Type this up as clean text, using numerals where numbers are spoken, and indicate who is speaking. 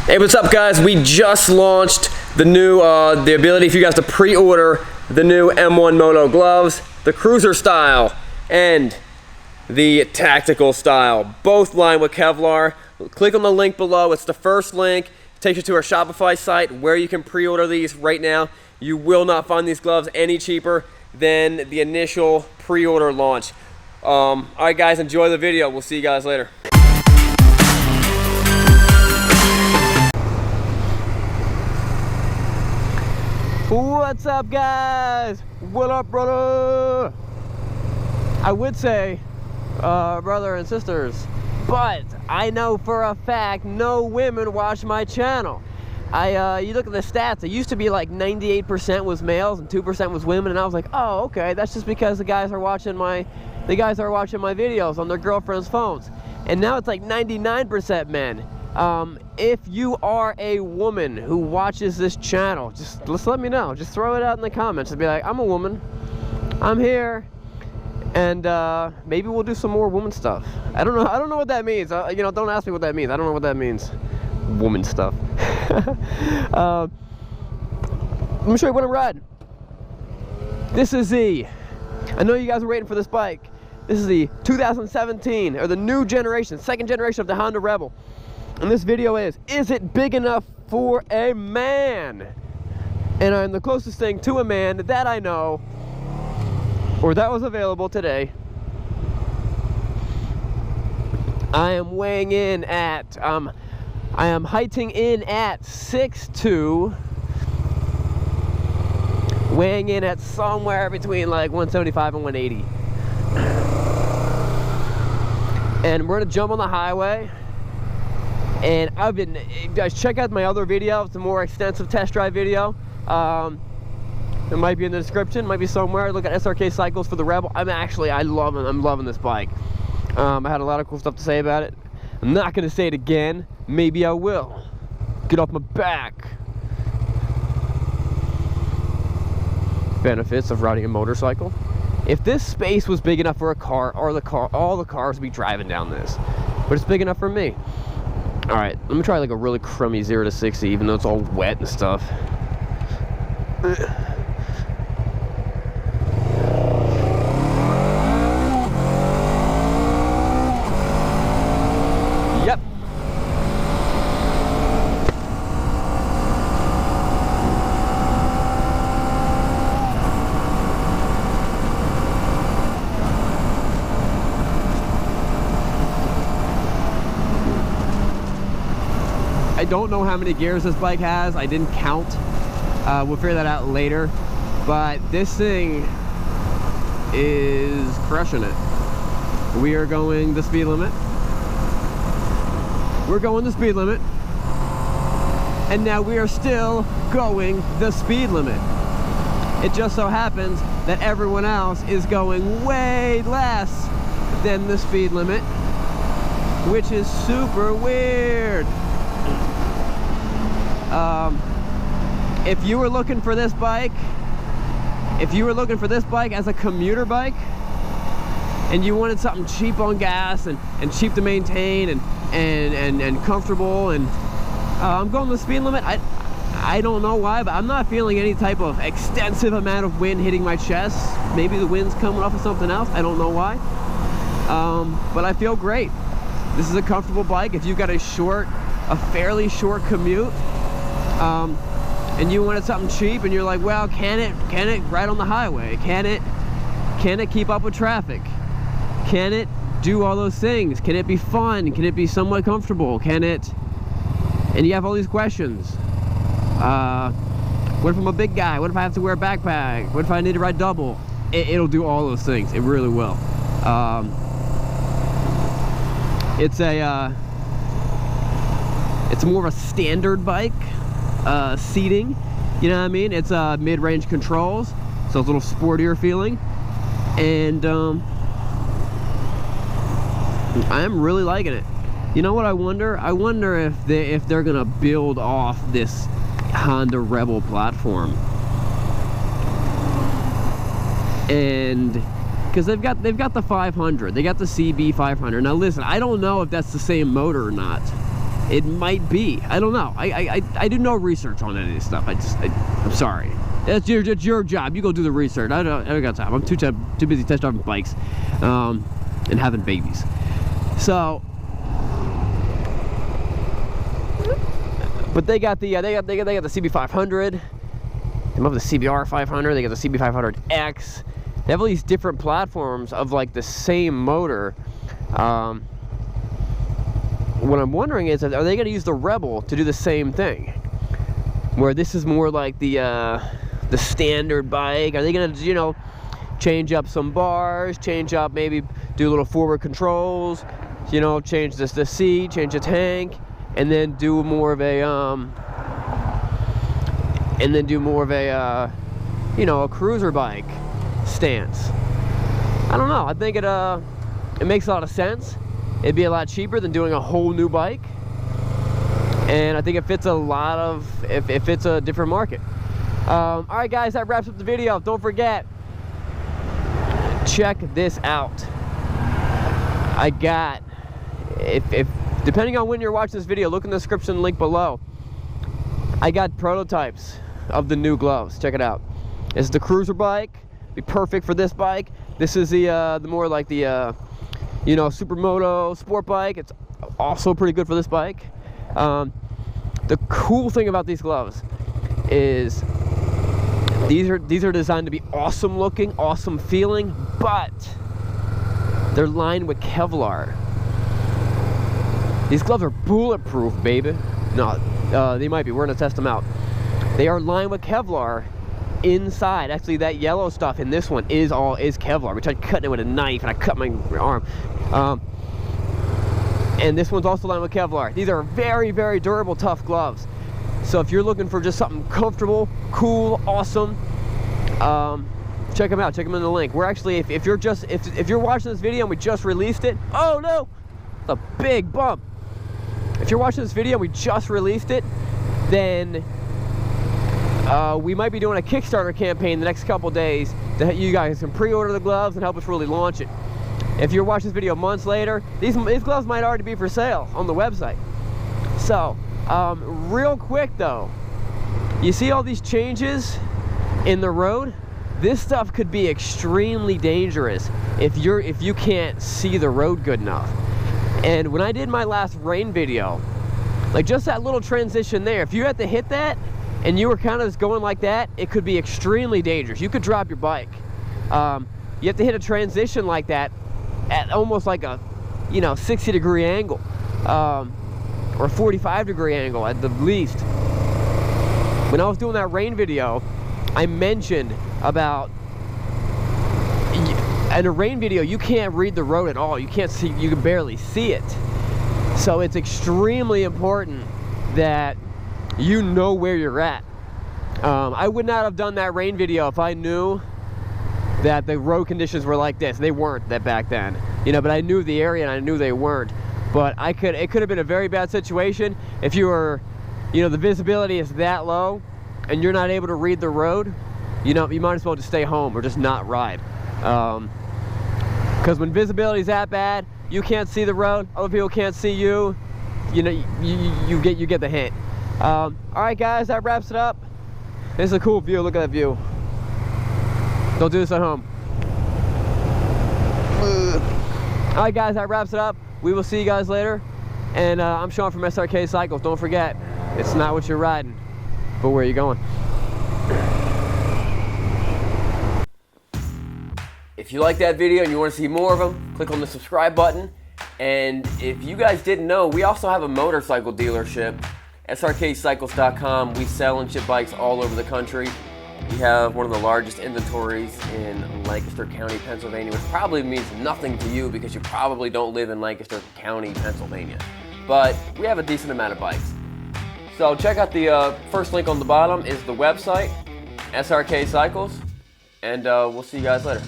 Speaker 1: Hey, what's up, guys? We just launched the new, the ability for you guys to pre-order the new M1 Moto gloves, the cruiser style and the tactical style, both lined with Kevlar. Click on the link below. It's the first link. It takes you to our Shopify site where you can pre-order these right now. You will not find these gloves any cheaper than the initial pre-order launch. All right, guys, enjoy the video. We'll see you guys later. What's up, guys? What up, brother? I would say brother and sisters, but I know for a fact no women watch my channel. You look at the stats, it used to be like 98% was males and 2% was women, and I was like, oh, okay, that's just because the guys are watching my videos on their girlfriends' phones. And now it's like 99% men. If you are a woman who watches this channel, just let me know. Just throw it out in the comments and be like, I'm a woman, I'm here, and maybe we'll do some more woman stuff. I don't know what that means. You know, don't ask me what that means. I don't know what that means. Woman stuff. Let me show you what I'm riding. This is I know you guys are waiting for this bike. This is the 2017, or the new generation, second generation of the Honda Rebel. And this video is it big enough for a man? And I'm the closest thing to a man that I know, or that was available today. I am weighing in at, I am heighting in at 6'2", weighing in at somewhere between like 175 and 180. And we're gonna jump on the highway. And guys, check out my other video. It's a more extensive test drive video. It might be in the description, might be somewhere. Look at Srkcycles for the Rebel. I'm loving this bike. I had a lot of cool stuff to say about it. I'm not gonna say it again. Maybe I will. Get off my back. Benefits of riding a motorcycle. If this space was big enough for a car, all the cars would be driving down this. But it's big enough for me. All right, let me try like a really crummy 0 to 60, even though it's all wet and stuff. Yep. I don't know how many gears this bike has. I didn't count. We'll figure that out later. But this thing is crushing it. We are going the speed limit. We're going the speed limit. And now we are still going the speed limit. It just so happens that everyone else is going way less than the speed limit, which is super weird. If you were looking for this bike, as a commuter bike, and you wanted something cheap on gas and cheap to maintain and comfortable, and I'm going the speed limit. I don't know why, but I'm not feeling any type of extensive amount of wind hitting my chest. Maybe the wind's coming off of something else. I don't know why. But I feel great. This is a comfortable bike. If you've got a fairly short commute, and you wanted something cheap, and you're like, well, can it ride on the highway? Can it keep up with traffic? Can it do all those things? Can it be fun? Can it be somewhat comfortable? And you have all these questions. What if I'm a big guy? What if I have to wear a backpack? What if I need to ride double? It'll do all those things. It really will. It's more of a standard bike. Seating, you know what I mean? It's mid-range controls, so it's a little sportier feeling, and I'm really liking it. You know what I wonder? I wonder if they're gonna build off this Honda Rebel platform, and because they've got the 500, they got the CB 500. Now listen, I don't know if that's the same motor or not. It might be. I don't know. I do no research on any of this stuff. I'm sorry. That's your job. You go do the research. I don't got time. I'm too busy test driving bikes, and having babies. So, but they got the CB500. They have the CBR 500. They got the CB500X. They have all these different platforms of like the same motor. What I'm wondering is, are they going to use the Rebel to do the same thing? Where this is more like the standard bike. Are they going to, you know, change up some bars, change up, maybe do a little forward controls, you know, change the seat, change the tank, and then do more of a you know, a cruiser bike stance. I don't know. I think it makes a lot of sense. It'd be a lot cheaper than doing a whole new bike, and I think it fits it fits a different market. All right, guys, that wraps up the video. Don't forget, check this out. I got, if depending on when you're watching this video, look in the description link below. I got prototypes of the new gloves. Check it out. This is the cruiser bike. Be perfect for this bike. This is the more like the you know, supermoto sport bike. It's also pretty good for this bike. The cool thing about these gloves is these are designed to be awesome looking, awesome feeling, but they're lined with Kevlar. These gloves are bulletproof, baby. No, they might be. We're gonna test them out. They are lined with Kevlar inside. Actually, that yellow stuff in this one is Kevlar. We tried cutting it with a knife, and I cut my arm. And this one's also lined with Kevlar. These are very, very durable, tough gloves. So if you're looking for just something comfortable, cool, awesome, check them out. Check them in the link. We're actually, if you're watching this video and we just released it, oh no, it's a big bump. If you're watching this video and we just released it, then we might be doing a Kickstarter campaign the next couple days that you guys can pre-order the gloves and help us really launch it. If you're watching this video months later, these gloves might already be for sale on the website. So, real quick though, you see all these changes in the road? This stuff could be extremely dangerous if you can't see the road good enough. And when I did my last rain video, like just that little transition there, if you had to hit that and you were kind of just going like that, it could be extremely dangerous. You could drop your bike. You have to hit a transition like that at almost like a, you know, 60-degree angle, or 45-degree angle at the least. When I was doing that rain video, I mentioned about, in a rain video, you can't read the road at all. You can't see, you can barely see it. So it's extremely important that you know where you're at. I would not have done that rain video if I knew that the road conditions were like this. They weren't that back then, you know, but I knew the area and I knew they weren't. But it could have been a very bad situation if you were, you know, the visibility is that low and you're not able to read the road. You know, you might as well just stay home or just not ride. Because when visibility is that bad, you can't see the road, other people can't see you. You know, you get the hint. All right, guys, that wraps it up. This is a cool view. Look at that view. Don't do this at home. All right, guys, that wraps it up. We will see you guys later. And I'm Sean from Srkcycles. Don't forget, it's not what you're riding, but where you're going. If you like that video and you want to see more of them, click on the subscribe button. And if you guys didn't know, we also have a motorcycle dealership, Srkcycles.com. We sell and ship bikes all over the country. We have one of the largest inventories in Lancaster County, Pennsylvania, which probably means nothing to you because you probably don't live in Lancaster County, Pennsylvania. But we have a decent amount of bikes. So check out the first link on the bottom is the website, Srkcycles, and we'll see you guys later.